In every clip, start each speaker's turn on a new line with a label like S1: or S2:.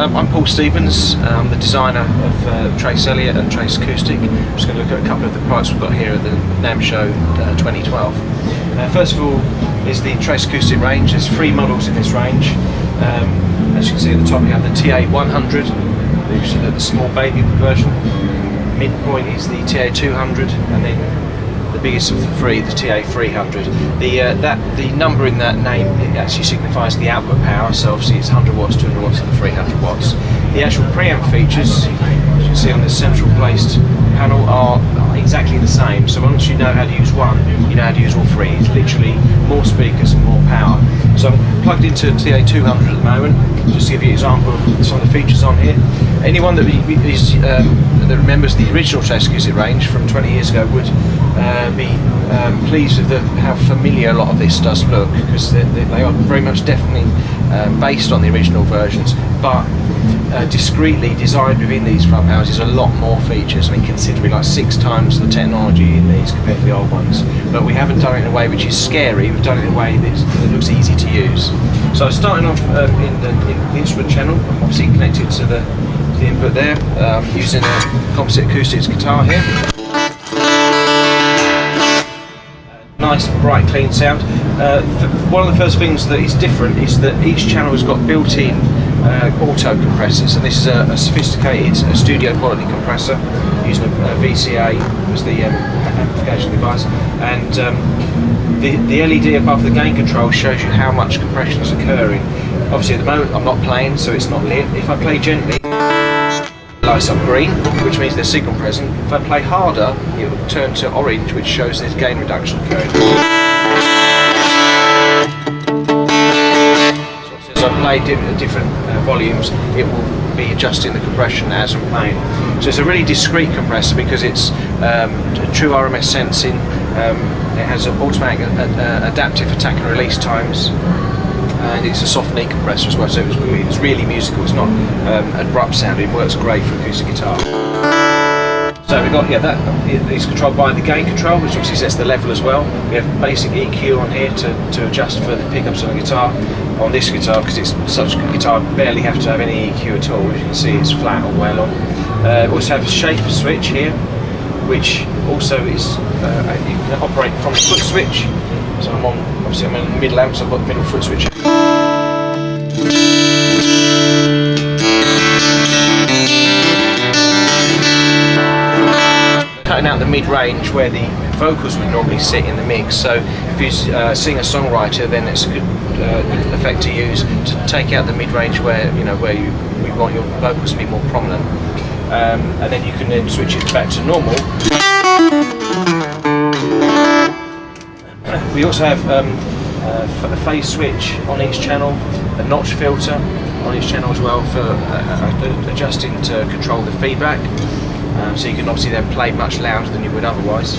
S1: I'm Paul Stevens. I'm the designer of Trace Elliot and Trace Acoustic. I'm just going to look at a couple of the products we've got here at the NAMM show 2012. First of all is the Trace Acoustic range. There's 3 models in this range. As you can see at the top, you have the TA100, which is the small baby version. Midpoint is the TA200, and then the biggest of the 3, the TA300. The number in that name, it actually signifies the output power, so obviously it's 100 watts, 200 watts and 300 watts. The actual preamp features, as you can see on this central placed panel, are exactly the same. So once you know how to use one, you know how to use all 3. It's literally more speakers and more power. So I'm plugged into TA200 at the moment, just to give you an example of some of the features on here. Anyone that that remembers the original Trace Acoustic range from 20 years ago would be pleased with how familiar a lot of this does look, because they are very much definitely based on the original versions, but discreetly designed within these front panels is a lot more features. I mean, considerably, like 6 times the technology in these compared to the old ones. But we haven't done it in a way which is scary, we've done it in a way that looks easy to use. So starting off in the instrument channel, I'm obviously connected to the input there, using a composite acoustics guitar here. Nice, bright, clean sound. One of the first things that is different is that each channel has got built-in auto compressors, and this is a sophisticated studio quality compressor using a VCA as the amplification device, and the LED above the gain control shows you how much compression is occurring. Obviously at the moment I'm not playing, so it's not lit. If I play gently, lights up green, which means there's signal present. If I play harder, it will turn to orange, which shows there's gain reduction occurring. So as I play different volumes, it will be adjusting the compression as I'm playing. So it's a really discrete compressor because it's true RMS sensing. It has automatic adaptive attack and release times, and it's a soft knee compressor as well, so it's really musical. It's not abrupt sounding. It works great for acoustic guitar. So we've got it's controlled by the gain control, which obviously sets the level as well. We have basic EQ on here to adjust for the pickups on the guitar. On this guitar, because it's such a good guitar, I barely have to have any EQ at all. As you can see, it's flat all the way along. We also have a shape switch here, which also is you can operate from the foot switch. So I'm on the middle amp, so I've got the middle foot switch. Cutting out the mid-range where the vocals would normally sit in the mix. So if you sing a songwriter, then it's a good effect to use to take out the mid-range where we want your vocals to be more prominent, and then you can then switch it back to normal. We also have a phase switch on each channel, a notch filter on each channel as well for adjusting to control the feedback. So you can obviously then play much louder than you would otherwise.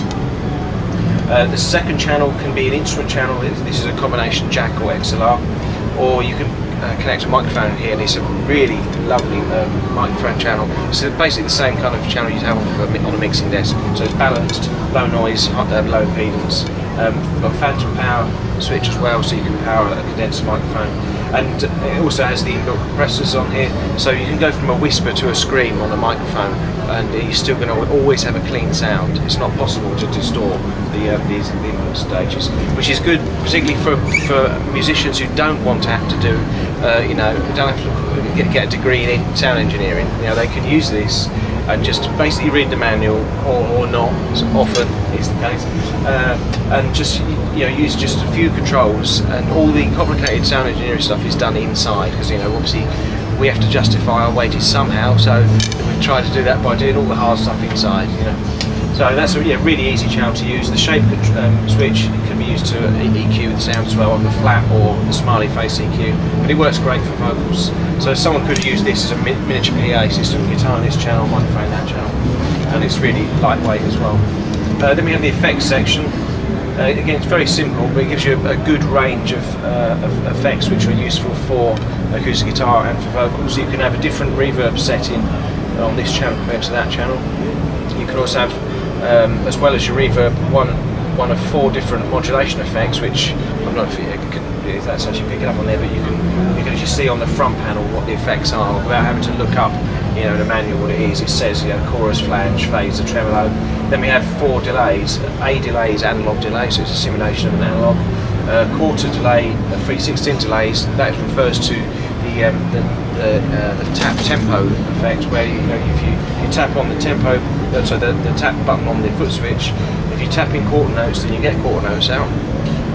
S1: The second channel can be an instrument channel. This is a combination jack or XLR, or you can connect a microphone here, and it's a really lovely microphone channel. It's basically the same kind of channel you'd have on a mixing desk. So it's balanced, low noise, low impedance. We've got a phantom power switch as well, so you can power a condenser microphone. And it also has the inbuilt compressors on here, so you can go from a whisper to a scream on a microphone, and you're still going to always have a clean sound. It's not possible to distort the input stages, which is good, particularly for musicians who don't want to have to do, don't have to get a degree in sound engineering. They can use this and just basically read the manual, or not, often is the case, and just use just a few controls, and all the complicated sound engineering stuff is done inside, because obviously we have to justify our wages somehow, so we try to do that by doing all the hard stuff inside. So that's a really easy channel to use. The shape switch can be used to EQ the sound as well on the flat or the smiley face EQ, but it works great for vocals. So someone could use this as a miniature PA system, guitar on this channel, microphone that channel, and it's really lightweight as well. Then we have the effects section. Again, it's very simple, but it gives you a good range of effects which are useful for acoustic guitar and for vocals. You can have a different reverb setting on this channel compared to that channel. You can also have, as well as your reverb, one of 4 different modulation effects, which I'm not if that's actually picking up on there, but you can as you see on the front panel what the effects are, without having to look up, you know, in a manual what it is. It says, you know, chorus, flange, phaser, tremolo. Then we have 4 delays. A delay is analog delay, so it's a simulation of an analog. Quarter delay, 3/16 delays. That refers to the tap tempo effect, where, you know, if you tap on the tempo, so the tap button on the foot switch, if you tap in quarter notes, then you get quarter notes out.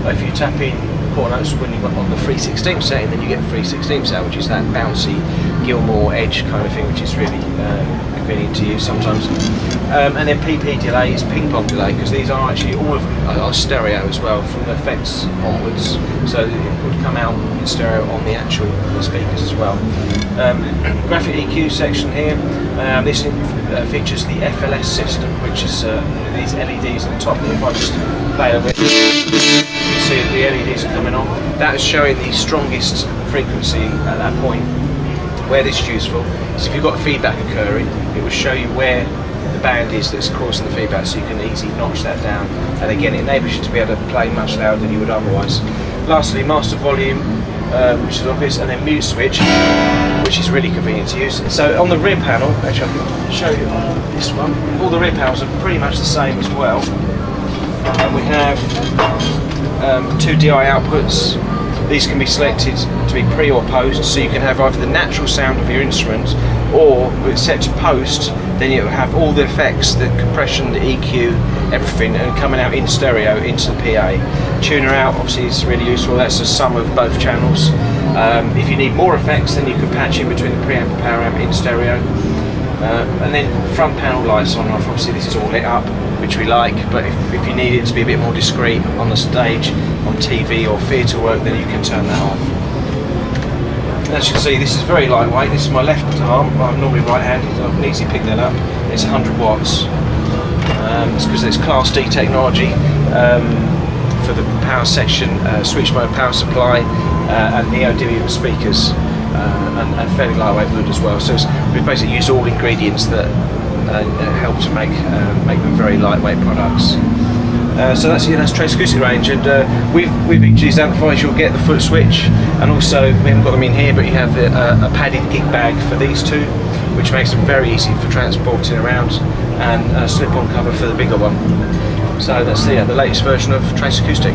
S1: If you tap in quarter notes when you've got on the 3/16 setting, then you get 3/16 out, which is that bouncy Gilmore edge kind of thing, which is really convenient to use sometimes. And then PP delay is ping pong delay, because these are actually, all of them are stereo as well from the effects onwards, so it would come out in stereo on the actual speakers as well. Graphic EQ section here. This features the FLS system, which is these LEDs at the top. If I just play over it, you can see that the LEDs are coming on. That is showing the strongest frequency at that point. Where this is useful is if you've got feedback occurring, it will show you where the band is that's causing the feedback, so you can easily notch that down, and again it enables you to be able to play much louder than you would otherwise. Lastly, master volume, which is obvious, and then mute switch, which is really convenient to use. So on the rear panel, actually I can show you on this one, all the rear panels are pretty much the same as well, and we have 2 DI outputs. These can be selected to be pre or post, so you can have either the natural sound of your instrument, or if it's set to post, then you will have all the effects, the compression, the EQ, everything, and coming out in stereo into the PA. Tuner out obviously is really useful, that's the sum of both channels. If you need more effects, then you can patch in between the preamp and power amp in stereo. And then front panel lights on and off, obviously this is all lit up, which we like, but if you need it to be a bit more discreet on the stage, on TV or theatre work, then you can turn that off. And as you can see, this is very lightweight. This is my left arm, I'm normally right-handed, so I can easily pick that up. It's 100 watts. It's because it's Class D technology for the power section, switch mode power supply, and neodymium speakers, and fairly lightweight wood as well. So we basically use all ingredients that help to make them very lightweight products. So that's Trace Acoustic range, and with each of these amplifiers you'll get the foot switch, and also we haven't got them in here, but you have a padded gig bag for these two, which makes them very easy for transporting around, and a slip-on cover for the bigger one. So that's the latest version of Trace Acoustic.